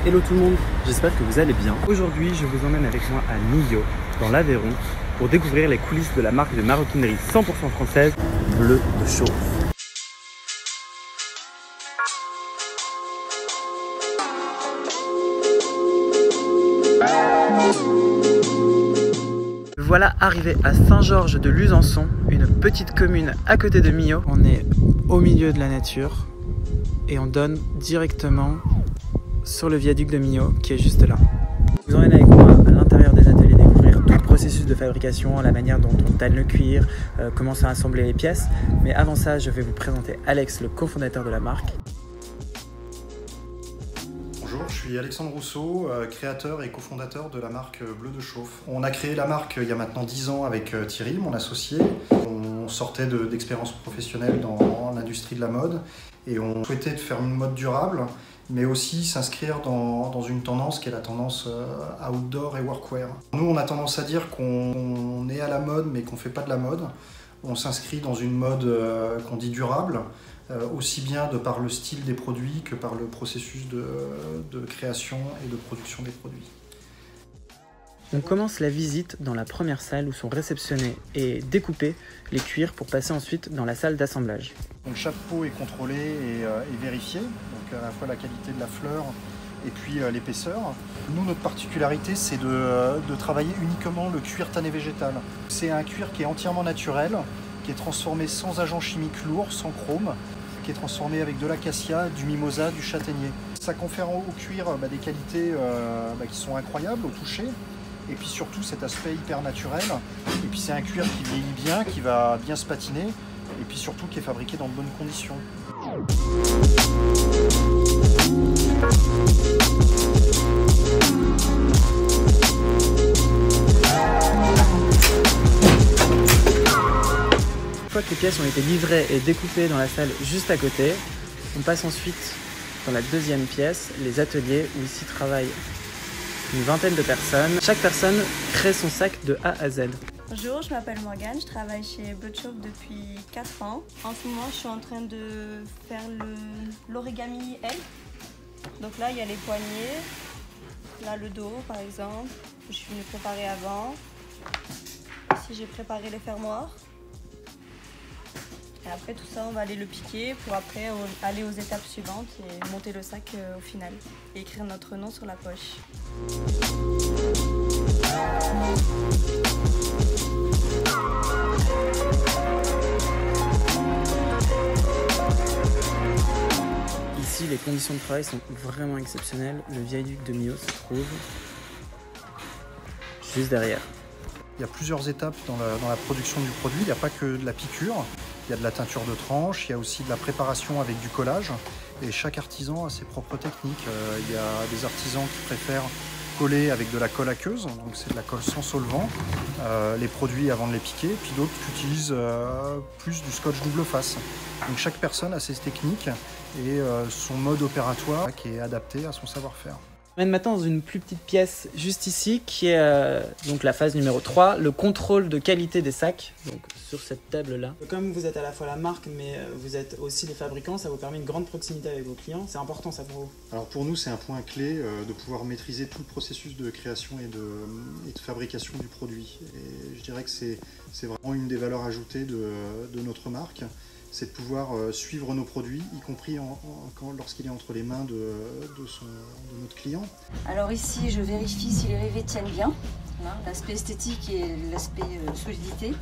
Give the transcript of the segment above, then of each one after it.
Hello tout le monde, j'espère que vous allez bien. Aujourd'hui, je vous emmène avec moi à Millau, dans l'Aveyron, pour découvrir les coulisses de la marque de maroquinerie 100% française, Bleu de Chauffe. Voilà arrivé à Saint-Georges de Luzançon, une petite commune à côté de Millau. On est au milieu de la nature et on donne directement sur le viaduc de Millau qui est juste là. Je vous emmène avec moi à l'intérieur des ateliers découvrir tout le processus de fabrication, la manière dont on tanne le cuir, comment sont assemblées les pièces. Mais avant ça, je vais vous présenter Alex, le cofondateur de la marque. Bonjour, je suis Alexandre Rousseau, créateur et cofondateur de la marque Bleu de Chauffe. On a créé la marque il y a maintenant 10 ans avec Thierry, mon associé. On sortait d'expériences professionnelles dans l'industrie de la mode et on souhaitait faire une mode durable, mais aussi s'inscrire dans une tendance qui est la tendance outdoor et workwear. Nous, on a tendance à dire qu'on est à la mode, mais qu'on ne fait pas de la mode. On s'inscrit dans une mode qu'on dit durable, aussi bien de par le style des produits que par le processus de création et de production des produits. On commence la visite dans la première salle où sont réceptionnés et découpés les cuirs pour passer ensuite dans la salle d'assemblage. Donc chaque peau est contrôlée et vérifiée, donc à la fois la qualité de la fleur et puis l'épaisseur. Nous, notre particularité, c'est de travailler uniquement le cuir tanné végétal. C'est un cuir qui est entièrement naturel, qui est transformé sans agents chimiques lourds, sans chrome, qui est transformé avec de l'acacia, du mimosa, du châtaignier. Ça confère au cuir des qualités qui sont incroyables au toucher. Et puis surtout cet aspect hyper naturel. Et puis c'est un cuir qui vieillit bien, qui va bien se patiner. Et puis surtout qui est fabriqué dans de bonnes conditions. Une fois que les pièces ont été livrées et découpées dans la salle juste à côté, on passe ensuite dans la deuxième pièce, les ateliers, où ici travaillent une vingtaine de personnes. Chaque personne crée son sac de A à Z. Bonjour, je m'appelle Morgane, je travaille chez Bleu de Chauffe depuis 4 ans. En ce moment, je suis en train de faire l'origami L. Donc là, il y a les poignets, là le dos par exemple, je suis venue préparer avant. Ici, j'ai préparé les fermoirs. Et après tout ça, on va aller le piquer pour après aller aux étapes suivantes et monter le sac au final. Et écrire notre nom sur la poche. Ici, les conditions de travail sont vraiment exceptionnelles. Le viaduc de Millau se trouve juste derrière. Il y a plusieurs étapes dans la production du produit. Il n'y a pas que de la piqûre, il y a de la teinture de tranche, il y a aussi de la préparation avec du collage. Et chaque artisan a ses propres techniques. Il y a des artisans qui préfèrent coller avec de la colle aqueuse, donc c'est de la colle sans solvant, les produits avant de les piquer, puis d'autres qui utilisent plus du scotch double face. Donc chaque personne a ses techniques et son mode opératoire qui est adapté à son savoir-faire. On mène maintenant dans une plus petite pièce juste ici qui est donc la phase numéro 3, le contrôle de qualité des sacs, donc sur cette table là. Comme vous êtes à la fois la marque mais vous êtes aussi les fabricants, ça vous permet une grande proximité avec vos clients, c'est important ça pour vous? Alors pour nous c'est un point clé de pouvoir maîtriser tout le processus de création et de fabrication du produit. Et je dirais que c'est vraiment une des valeurs ajoutées de notre marque. C'est de pouvoir suivre nos produits, y compris lorsqu'il est entre les mains de notre client. Alors ici, je vérifie si les rivets tiennent bien, l'aspect esthétique et l'aspect solidité.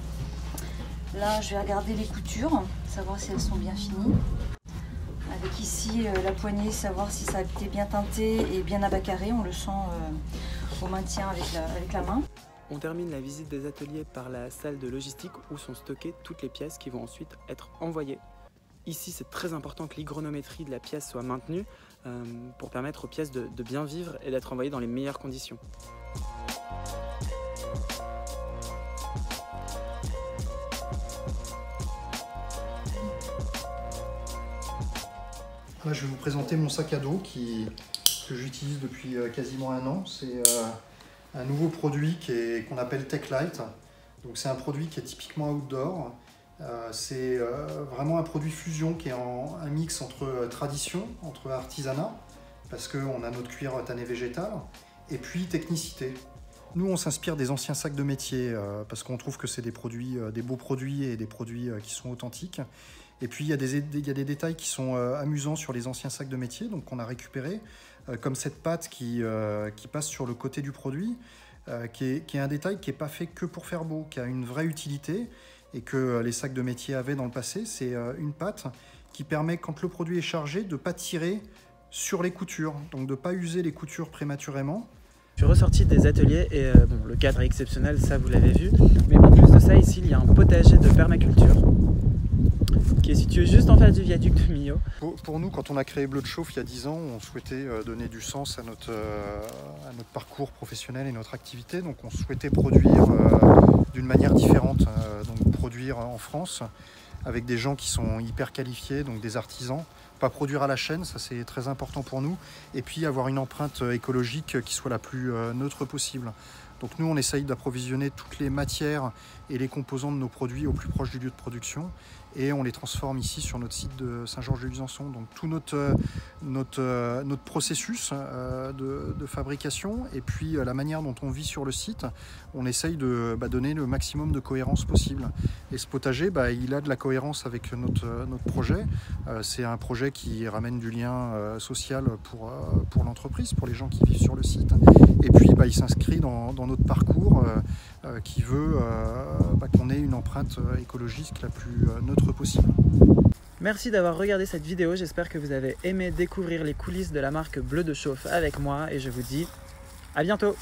Là, je vais regarder les coutures, savoir si elles sont bien finies. Avec ici la poignée, savoir si ça a été bien teinté et bien abacarré. On le sent au maintien avec la main. On termine la visite des ateliers par la salle de logistique où sont stockées toutes les pièces qui vont ensuite être envoyées. Ici, c'est très important que l'hygronométrie de la pièce soit maintenue pour permettre aux pièces de bien vivre et d'être envoyées dans les meilleures conditions. Là, je vais vous présenter mon sac à dos que j'utilise depuis quasiment 1 an. C'est un nouveau produit qu'on appelle Techlight. Donc c'est un produit qui est typiquement outdoor. C'est vraiment un produit fusion qui est un mix entre tradition, entre artisanat, parce qu'on a notre cuir tanné végétal, et puis technicité. Nous, on s'inspire des anciens sacs de métier parce qu'on trouve que c'est des produits, des beaux produits et des produits qui sont authentiques. Et puis, il y a des détails qui sont amusants sur les anciens sacs de métier, donc qu'on a récupérés, comme cette patte qui passe sur le côté du produit, qui est un détail qui n'est pas fait que pour faire beau, qui a une vraie utilité et que les sacs de métier avaient dans le passé. C'est une patte qui permet, quand le produit est chargé, de ne pas tirer sur les coutures, donc de ne pas user les coutures prématurément. Je suis ressorti des ateliers et bon, le cadre est exceptionnel, ça vous l'avez vu. Mais en plus de ça, ici, il y a un potager de permaculture qui est situé juste en face du viaduc de Millau. Pour nous, quand on a créé Bleu de Chauffe il y a 10 ans, on souhaitait donner du sens à notre parcours professionnel et notre activité. Donc on souhaitait produire d'une manière différente, donc produire en France avec des gens qui sont hyper qualifiés, donc des artisans. Pas produire à la chaîne, ça c'est très important pour nous. Et puis avoir une empreinte écologique qui soit la plus neutre possible. Donc nous, on essaye d'approvisionner toutes les matières et les composants de nos produits au plus proche du lieu de production. Et on les transforme ici sur notre site de Saint-Georges-de-Luzançon. Donc tout notre processus de fabrication et puis la manière dont on vit sur le site, on essaye de donner le maximum de cohérence possible. Et ce potager, il a de la cohérence avec notre projet. C'est un projet qui ramène du lien social pour l'entreprise, pour les gens qui vivent sur le site. Et puis il s'inscrit dans notre parcours qui veut qu'on ait une empreinte écologique la plus neutre possible. Merci d'avoir regardé cette vidéo, j'espère que vous avez aimé découvrir les coulisses de la marque Bleu de Chauffe avec moi et je vous dis à bientôt.